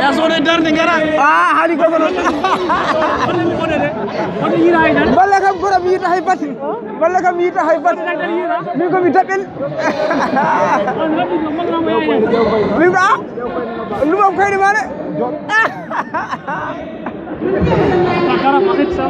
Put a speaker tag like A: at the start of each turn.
A: Ya sone darde ngara hali ko non balla kam ko mi yita hay batin balla kam mi yita hay batin min ko mi tabel mi ba lumam kayni mane
B: Takara paket sa.